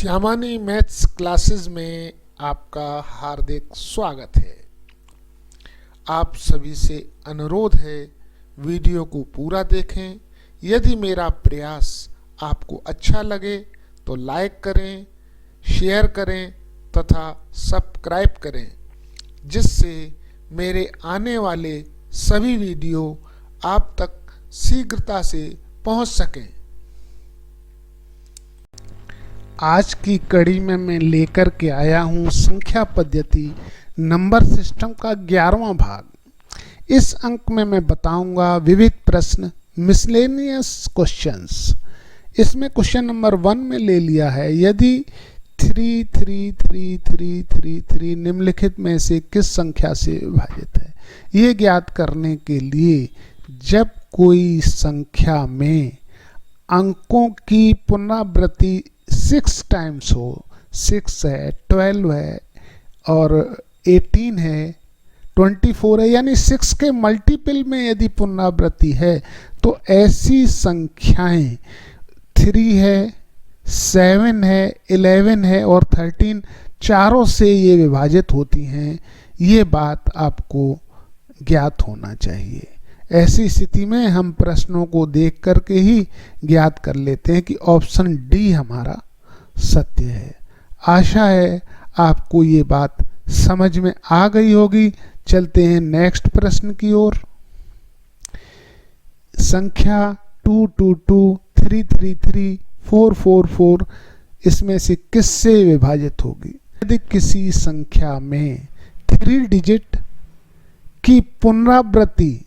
श्यामानी maths classes में आपका हार्दिक स्वागत है। आप सभी से अनुरोध है, वीडियो को पूरा देखें। यदि मेरा प्रयास आपको अच्छा लगे तो लाइक करें, शेयर करें तथा सब्सक्राइब करें, जिससे मेरे आने वाले सभी वीडियो आप तक शीघ्रता से पहुंच सकें। आज की कड़ी में मैं लेकर के आया हूं संख्या पद्धति नंबर सिस्टम का 11वां भाग। इस अंक में मैं बताऊंगा विविध प्रश्न, मिसलेनियस क्वेश्चंस। इसमें क्वेश्चन नंबर 1 में ले लिया है, यदि 3333333 निम्नलिखित में से किस संख्या से विभाजित है। ये ज्ञात करने के लिए जब कोई संख्या में अंकों की पुनरावृत्ति 6 टाइम्स हो, 6 है, 12 है और 18 है, 24 है, यानी 6 के मल्टीपल में यदि पुनरावृत्ति है तो ऐसी संख्याएं 3 है, 7 है, 11 है और 13 चारों से ये विभाजित होती हैं। ये बात आपको ज्ञात होना चाहिए। ऐसी स्थिति में हम प्रश्नों को देख करके ही ज्ञात कर लेते हैं कि ऑप्शन डी हमारा सत्य है। आशा है आपको ये बात समझ में आ गई होगी। चलते हैं नेक्स्ट प्रश्न की ओर। संख्या 222, 333, 444 इसमें से किससे विभाजित होगी। यदि किसी संख्या में 3 डिजिट की पुनरावृत्ति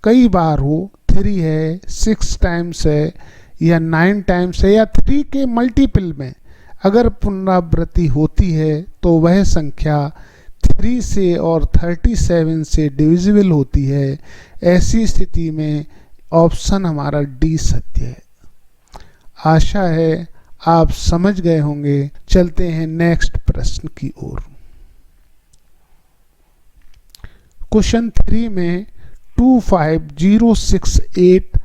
कई बार हो, 3 है, 6 टाइम्स है या 9 टाइम्स है या 3 के मल्टीपल में अगर पुनरावृत्ति होती है तो वह संख्या 3 से और 37 से डिविजिबल होती है। ऐसी स्थिति में ऑप्शन हमारा डी सत्य है। आशा है आप समझ गए होंगे। चलते हैं नेक्स्ट प्रश्न की ओर। क्वेश्चन 3 में 25068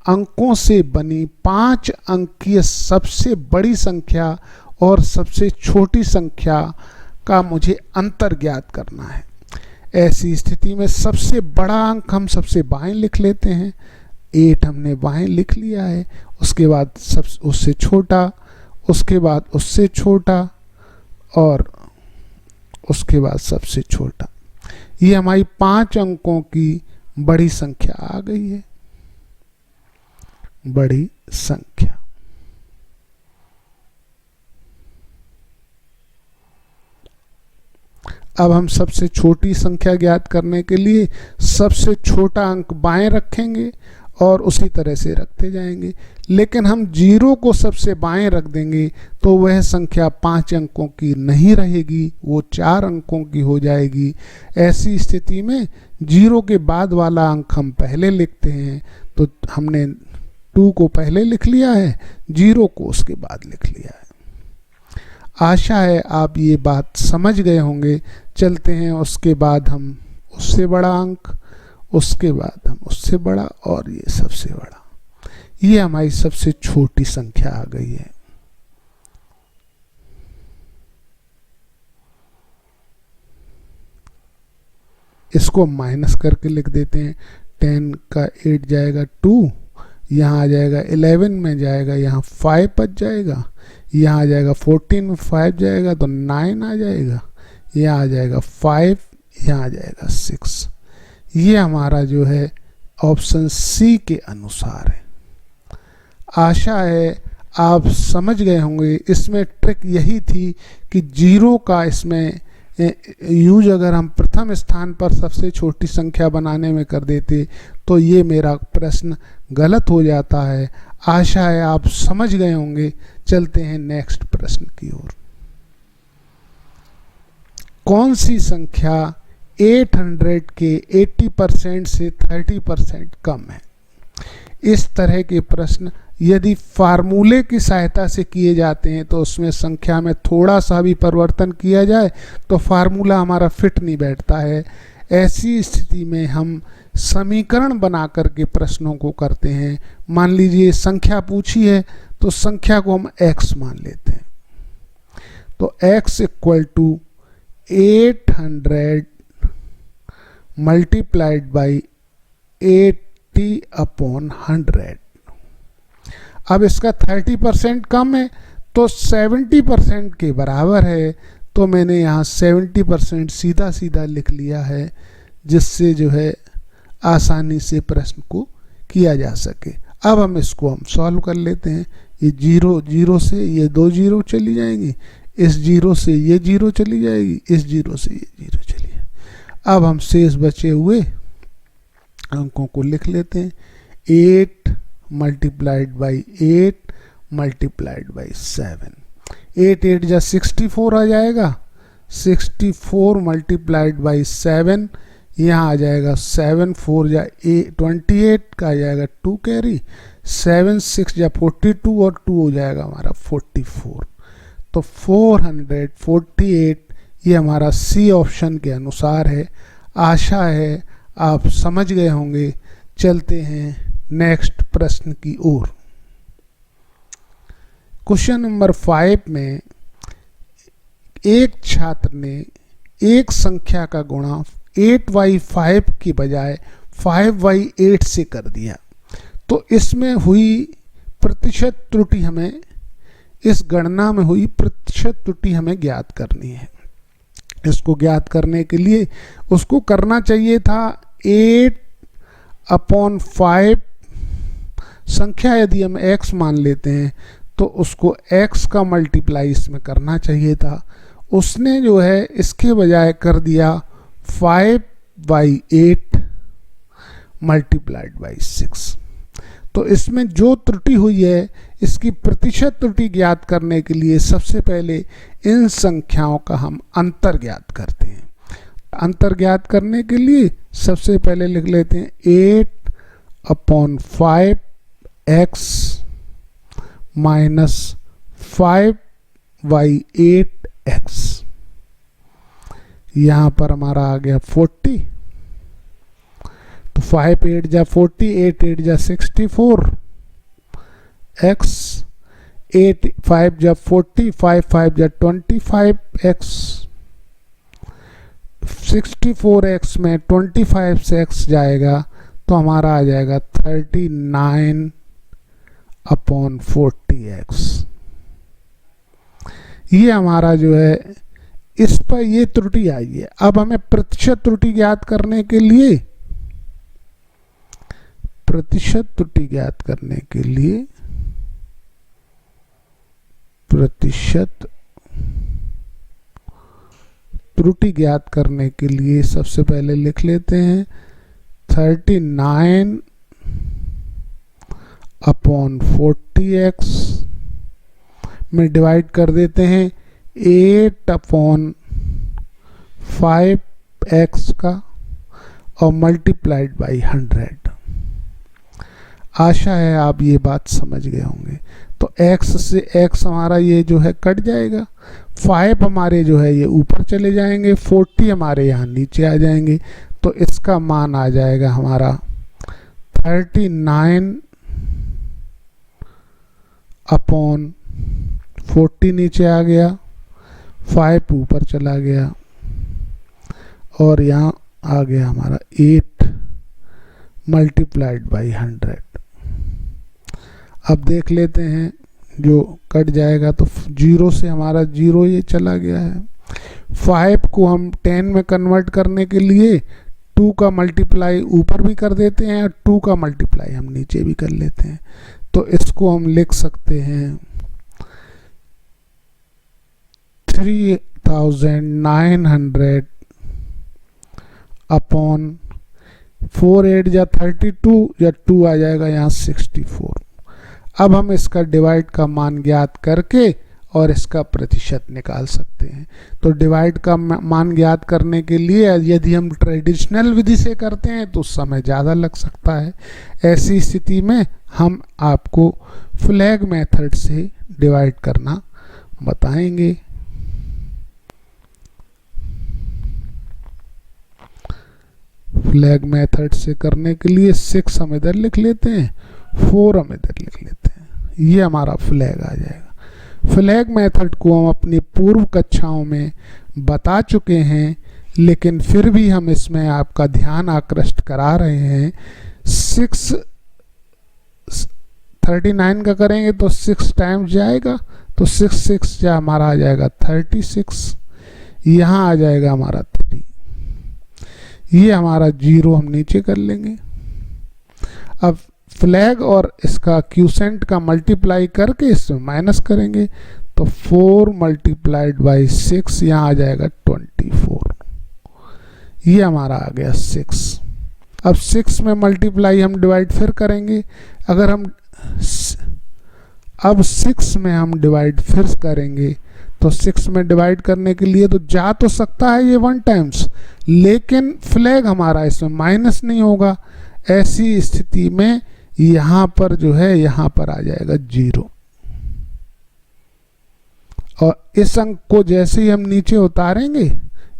अंकों से बनी 5 अंकीय सबसे बड़ी संख्या और सबसे छोटी संख्या का मुझे अंतर ज्ञात करना है। ऐसी स्थिति में सबसे बड़ा अंक हम सबसे बाएं लिख लेते हैं। 8 हमने बाएं लिख लिया है। उसके बाद उससे छोटा, उसके बाद उससे छोटा और उसके बाद सबसे छोटा। ये हमारी 5 अंकों की बड़ी संख्या आ गई है। बड़ी संख्या। अब हम सबसे छोटी संख्या ज्ञात करने के लिए सबसे छोटा अंक बाएं रखेंगे और उसी तरह से रखते जाएंगे। लेकिन हम 0 को सबसे बाएं रख देंगे तो वह संख्या 5 अंकों की नहीं रहेगी, वो 4 अंकों की हो जाएगी। ऐसी स्थिति में 0 के बाद वाला अंक हम पहले लिखते हैं। तो हमने 2 को पहले लिख लिया है, 0 को उसके बाद लिख लिया है। आशा है आप ये बात समझ गए होंगे। चलते हैं उसके बाद हम उससे बड़ा अंक, उसके बाद हम उससे बड़ा और ये सबसे बड़ा। ये हमारी सबसे छोटी संख्या आ गई है। इसको माइनस करके लिख देते हैं। 10 का 8 जाएगा 2, यहाँ आ जाएगा 11 में जाएगा, यहाँ 5 बच जाएगा, यहाँ आ जाएगा 14 में 5 जाएगा तो 9 आ जाएगा, यहाँ आ जाएगा 5, यहाँ आ जाएगा 6। ये हमारा जो है ऑप्शन सी के अनुसार है। आशा है आप समझ गए होंगे। इसमें ट्रिक यही थी कि 0 का इसमें यूज अगर हम प्रथम स्थान पर सबसे छोटी संख्या बनाने में कर देते तो ये मेरा प्रश्न गलत हो जाता है। आशा है आप समझ गए होंगे। चलते हैं नेक्स्ट प्रश्न की ओर। कौन सी संख्या 800 के 80% से 30% कम है। इस तरह के प्रश्न यदि फार्मूले की सहायता से किए जाते हैं तो उसमें संख्या में थोड़ा सा भी परिवर्तन किया जाए तो फार्मूला हमारा फिट नहीं बैठता है। ऐसी स्थिति में हम समीकरण बना करके प्रश्नों को करते हैं। मान लीजिए संख्या पूछी है तो संख्या को हम x मान लेते हैं। तो x equal to 800 multiplied by 80/100। अब इसका 30% कम है तो 70% के बराबर है, तो मैंने यहाँ 70% सीधा सीधा लिख लिया है, जिससे जो है आसानी से प्रश्न को किया जा सके। अब हम इसको सॉल्व कर लेते हैं। ये 0 से ये 2 0 चली जाएंगी, इस 0 से ये 0 चली जाएगी, इस 0 से ये 0 चली जाएगी। अब हम शेष बचे हुए अंकों को लिख लेते हैं। 8 मल्टीप्लाइड बाई 8 मल्टीप्लाइड बाई 7। 8 8 जा 64 आ जाएगा। 64 मल्टीप्लाइड बाई 7, यहाँ आ जाएगा 7 4 जा 28 का आ जाएगा 2 कैरी। 7 6 जा 42 और 2 हो जाएगा हमारा 44। तो 448 ये हमारा सी ऑप्शन के अनुसार है। आशा है आप समझ गए होंगे। चलते हैं नेक्स्ट प्रश्न की ओर। क्वेश्चन नंबर 5 में एक छात्र ने एक संख्या का गुणा 8/5 की बजाय 5/8 से कर दिया। तो इसमें हुई प्रतिशत त्रुटि हमें, इस गणना में हुई प्रतिशत त्रुटि हमें ज्ञात करनी है। इसको ज्ञात करने के लिए उसको करना चाहिए था 8/5 संख्या, यदि हम x मान लेते हैं तो उसको x का मल्टीप्लाई इसमें करना चाहिए था। उसने जो है इसके बजाय कर दिया 5/8 मल्टीप्लाइड बाई 6। तो इसमें जो त्रुटि हुई है, इसकी प्रतिशत त्रुटि ज्ञात करने के लिए सबसे पहले इन संख्याओं का हम अंतर ज्ञात करते हैं। अंतर ज्ञात करने के लिए सबसे पहले लिख लेते हैं 8/5x माइनस 5/8x। यहाँ पर हमारा आ गया 40। तो 5 8 जा 40, 8 8 जा 64 x, 8 5 जा 40, 5 5 जा 25 x। 64x में 25 से x जाएगा तो हमारा आ जाएगा 39/40x। ये हमारा जो है इस पर ये त्रुटि आई है। अब हमें प्रतिशत त्रुटि ज्ञात करने के लिए प्रतिशत त्रुटि ज्ञात करने के लिए सबसे पहले लिख लेते हैं 39/40x में डिवाइड कर देते हैं 8/5x का और मल्टीप्लाइड बाई 100। आशा है आप ये बात समझ गए होंगे। तो x से x हमारा ये जो है कट जाएगा, 5 हमारे जो है ये ऊपर चले जाएंगे, 40 हमारे यहाँ नीचे आ जाएंगे। तो इसका मान आ जाएगा हमारा 39/40 नीचे आ गया, 5 ऊपर चला गया और यहाँ आ गया हमारा 8 मल्टीप्लाइड बाई 100। अब देख लेते हैं जो कट जाएगा तो 0 से हमारा 0 ये चला गया है। 5 को हम 10 में कन्वर्ट करने के लिए 2 का मल्टीप्लाई ऊपर भी कर देते हैं और 2 का मल्टीप्लाई हम नीचे भी कर लेते हैं। तो इसको हम लिख सकते हैं 3900 अपॉन 4 8 या 32 या 2 आ जाएगा यहाँ 64। अब हम इसका डिवाइड का मान ज्ञात करके और इसका प्रतिशत निकाल सकते हैं। तो डिवाइड का मान ज्ञात करने के लिए यदि हम ट्रेडिशनल विधि से करते हैं तो समय ज़्यादा लग सकता है। ऐसी स्थिति में हम आपको फ्लैग मेथड से डिवाइड करना बताएंगे। फ्लैग मेथड से करने के लिए 6 हम इधर लिख लेते हैं, 4 हम इधर लिख लेते हैं, ये हमारा फ्लैग आ जाएगा। फ्लैग मेथड को हम अपनी पूर्व कक्षाओं में बता चुके हैं, लेकिन फिर भी हम इसमें आपका ध्यान आकृष्ट करा रहे हैं। 39 का करेंगे तो 6 टाइम्स जाएगा, तो 6 जा हमारा आ जाएगा 36, यहाँ आ जाएगा हमारा 3, ये हमारा 0 हम नीचे कर लेंगे। अब फ्लैग और इसका क्यूसेंट का मल्टीप्लाई करके इसमें माइनस करेंगे, तो 4 मल्टीप्लाइड बाई 6, यहाँ आ जाएगा 24, ये हमारा आ गया 6। अब 6 में मल्टीप्लाई हम डिवाइड फिर करेंगे, अगर हम अब 6 में हम डिवाइड फिर करेंगे तो 6 में डिवाइड करने के लिए तो जा तो सकता है ये 1 टाइम्स, लेकिन फ्लैग हमारा इसमें माइनस नहीं होगा। ऐसी स्थिति में यहाँ पर जो है यहाँ पर आ जाएगा 0, और इस अंक को जैसे ही हम नीचे उतारेंगे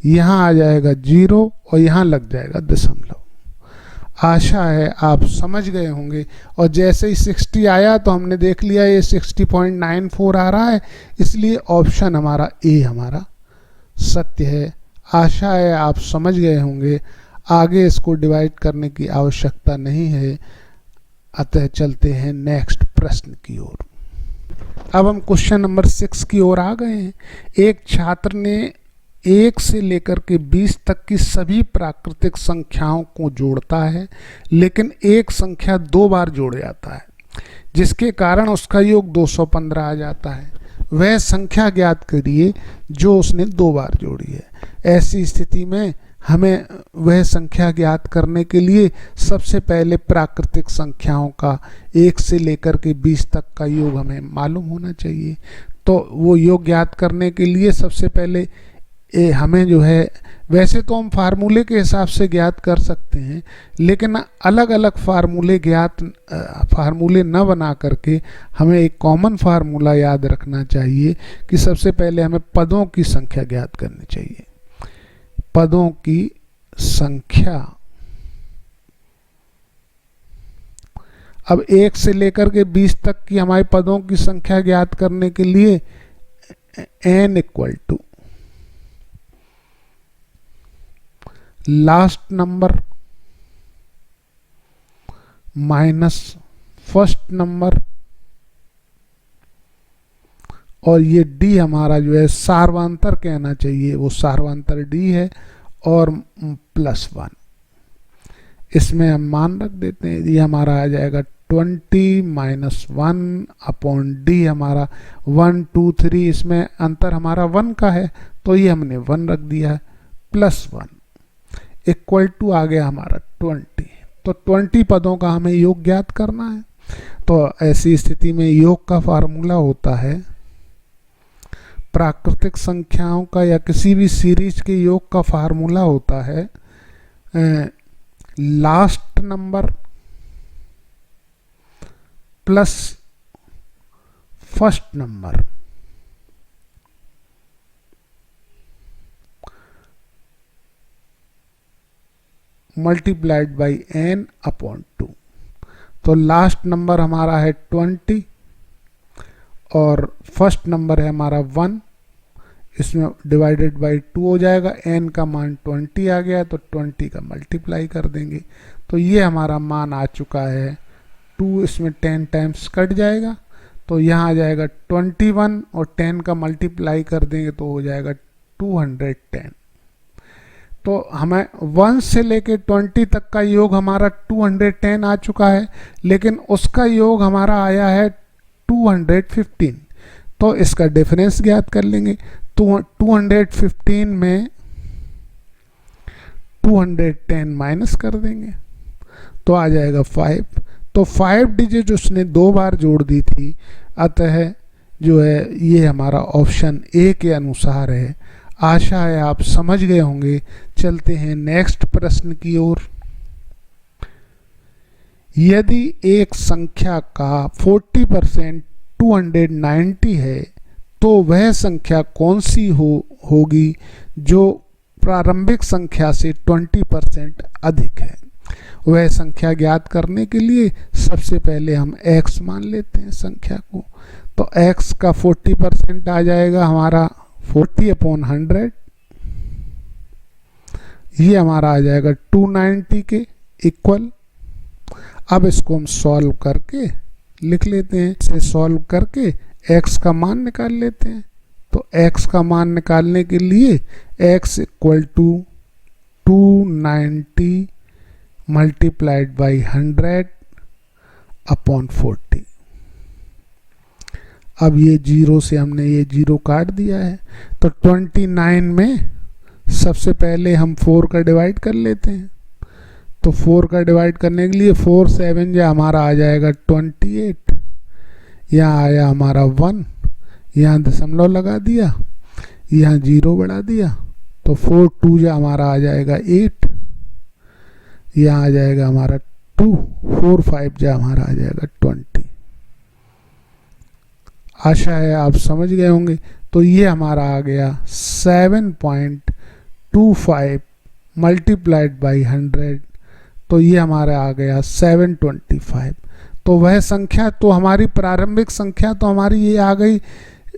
यहाँ आ जाएगा 0 और यहाँ लग जाएगा दशमलव। आशा है आप समझ गए होंगे। और जैसे ही 60 आया तो हमने देख लिया ये 60.94 आ रहा है, इसलिए ऑप्शन हमारा ए हमारा सत्य है। आशा है आप समझ गए होंगे, आगे इसको डिवाइड करने की आवश्यकता नहीं है। अतः चलते हैं नेक्स्ट प्रश्न की ओर। अब हम क्वेश्चन नंबर 6 की ओर आ गए हैं। एक छात्र ने 1 से लेकर के 20 तक की सभी प्राकृतिक संख्याओं को जोड़ता है, लेकिन एक संख्या 2 बार जोड़ जाता है, जिसके कारण उसका योग 215 आ जाता है। वह संख्या ज्ञात करिए जो उसने 2 बार जोड़ी है। ऐसी स्थिति में हमें वह संख्या ज्ञात करने के लिए सबसे पहले प्राकृतिक संख्याओं का 1 से लेकर के 20 तक का योग हमें मालूम होना चाहिए। तो वो योग ज्ञात करने के लिए सबसे पहले हमें जो है, वैसे तो हम फार्मूले के हिसाब से ज्ञात कर सकते हैं, लेकिन अलग अलग फार्मूले न बना करके हमें एक कॉमन फार्मूला याद रखना चाहिए कि सबसे पहले हमें पदों की संख्या ज्ञात करनी चाहिए। पदों की संख्या, अब 1 से लेकर के 20 तक की हमारे पदों की संख्या ज्ञात करने के लिए n = last number minus first number, और ये d हमारा जो है सार्वंतर कहना चाहिए, वो सार्वंतर d है, और +1। इसमें हम मान रख देते हैं, ये हमारा आ जाएगा 20 - 1/d, हमारा 1 2 3, इसमें अंतर हमारा 1 का है तो ये हमने 1 रख दिया है, +1 = आ गया हमारा 20। तो 20 पदों का हमें योग ज्ञात करना है। तो ऐसी स्थिति में योग का फार्मूला होता है, प्राकृतिक संख्याओं का या किसी भी सीरीज के योग का फार्मूला होता है last number plus first number multiplied by n/2। तो लास्ट नंबर हमारा है 20 और फर्स्ट नंबर है हमारा 1, इसमें डिवाइडेड बाई 2 हो जाएगा। n का मान 20 आ गया तो 20 का मल्टीप्लाई कर देंगे, तो ये हमारा मान आ चुका है 2, इसमें 10 टाइम्स कट जाएगा तो यहाँ आ जाएगा 21, और 10 का मल्टीप्लाई कर देंगे तो हो जाएगा 210। तो हमें 1 से लेके 20 तक का योग हमारा 210 आ चुका है, लेकिन उसका योग हमारा आया है 215। तो इसका डिफरेंस ज्ञात कर लेंगे। तो 215 में 210 माइनस कर देंगे तो आ जाएगा 5। तो 5 डिजिट उसने 2 बार जोड़ दी थी, अतः जो है ये हमारा ऑप्शन ए के अनुसार है। आशा है आप समझ गए होंगे। चलते हैं नेक्स्ट प्रश्न की ओर। यदि एक संख्या का 40% 290 है तो वह संख्या कौन सी होगी जो प्रारंभिक संख्या से 20% अधिक है। वह संख्या ज्ञात करने के लिए सबसे पहले हम x मान लेते हैं संख्या को। तो x का 40% आ जाएगा हमारा 40/100, ये हमारा आ जाएगा 290 के इक्वल। अब इसको हम सॉल्व करके लिख लेते हैं। इसे सॉल्व करके x का मान निकाल लेते हैं। तो x का मान निकालने के लिए x equal to 290 multiplied by 100/40। अब ये जीरो से हमने ये जीरो काट दिया है। तो 29 में सबसे पहले हम 4 का डिवाइड कर लेते हैं। तो 4 का डिवाइड करने के लिए 4 7 जो हमारा आ जाएगा 28, यहाँ आया हमारा 1, यहाँ दशमलव लगा दिया, यहाँ 0 बढ़ा दिया। तो 4 2 जो हमारा आ जाएगा 8, यहाँ आ जाएगा हमारा 2, 4 5 जो हमारा आ जाएगा 20। आशा है आप समझ गए होंगे। तो ये हमारा आ गया 7.25 मल्टीप्लाइड बाई 100। तो ये हमारा आ गया 725। तो वह संख्या, तो हमारी प्रारंभिक संख्या तो हमारी ये आ गई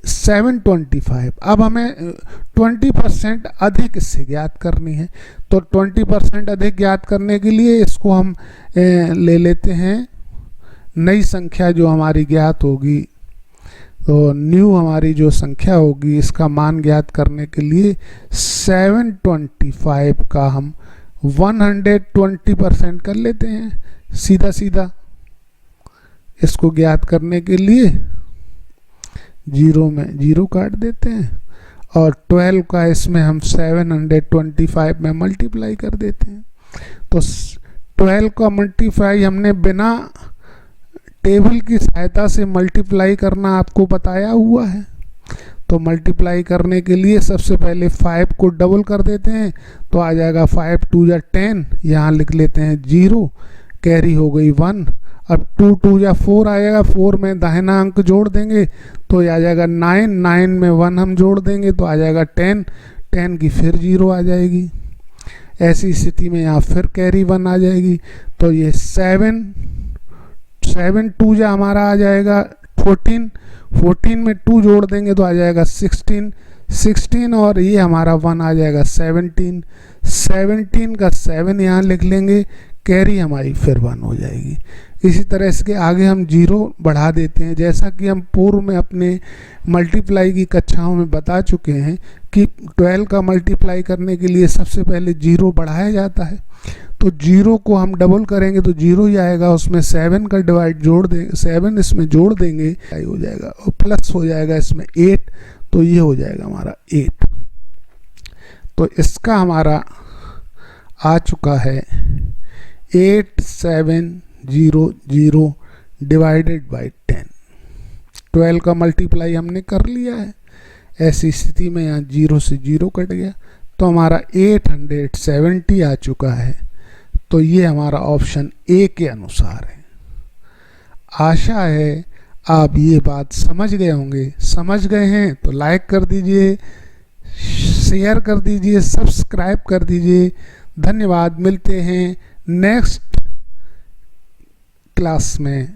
725। अब हमें 20% अधिक इससे ज्ञात करनी है। तो 20% अधिक ज्ञात करने के लिए इसको हम ले लेते हैं नई संख्या जो हमारी ज्ञात होगी। तो न्यू हमारी जो संख्या होगी इसका मान ज्ञात करने के लिए 725 का हम 120% कर लेते हैं सीधा सीधा। इसको ज्ञात करने के लिए 0 में 0 काट देते हैं और 12 का इसमें हम 725 में मल्टीप्लाई कर देते हैं। तो 12 का मल्टीप्लाई हमने बिना टेबल की सहायता से मल्टीप्लाई करना आपको बताया हुआ है। तो मल्टीप्लाई करने के लिए सबसे पहले 5 को डबल कर देते हैं। तो आ जाएगा 5 2 या 10, यहाँ लिख लेते हैं 0, कैरी हो गई 1। अब 2 2 या 4 आएगा, 4 में दाहिना अंक जोड़ देंगे तो आ जाएगा 9, 9 में 1 हम जोड़ देंगे तो आ जाएगा 10, 10 की फिर 0 आ जाएगी। ऐसी स्थिति में यहाँ फिर कैरी 1 आ जाएगी। तो ये 7 2 जो हमारा आ जाएगा 14, 14 में 2 जोड़ देंगे तो आ जाएगा 16, 16 और ये हमारा 1 आ जाएगा 17, 17 का 7 यहाँ लिख लेंगे, कैरी हमारी फिर 1 हो जाएगी। इसी तरह इसके आगे हम 0 बढ़ा देते हैं। जैसा कि हम पूर्व में अपने मल्टीप्लाई की कक्षाओं में बता चुके हैं कि 12 का मल्टीप्लाई करने के लिए सबसे पहले 0 बढ़ाया जाता है। तो 0 को हम डबल करेंगे तो 0 ही आएगा, उसमें 7 का डिवाइड जोड़ देंगे, 7 इसमें जोड़ देंगे हो जाएगा और प्लस हो जाएगा इसमें 8। तो ये हो जाएगा हमारा 8। तो इसका हमारा आ चुका है 8700 डिवाइडेड बाई 10। 12 का मल्टीप्लाई हमने कर लिया है। ऐसी स्थिति में यहाँ 0 से 0 कट गया तो हमारा 870 आ चुका है। तो ये हमारा ऑप्शन ए के अनुसार है। आशा है आप ये बात समझ गए होंगे। समझ गए हैं तो लाइक कर दीजिए, शेयर कर दीजिए, सब्सक्राइब कर दीजिए। धन्यवाद। मिलते हैं नेक्स्ट क्लास में।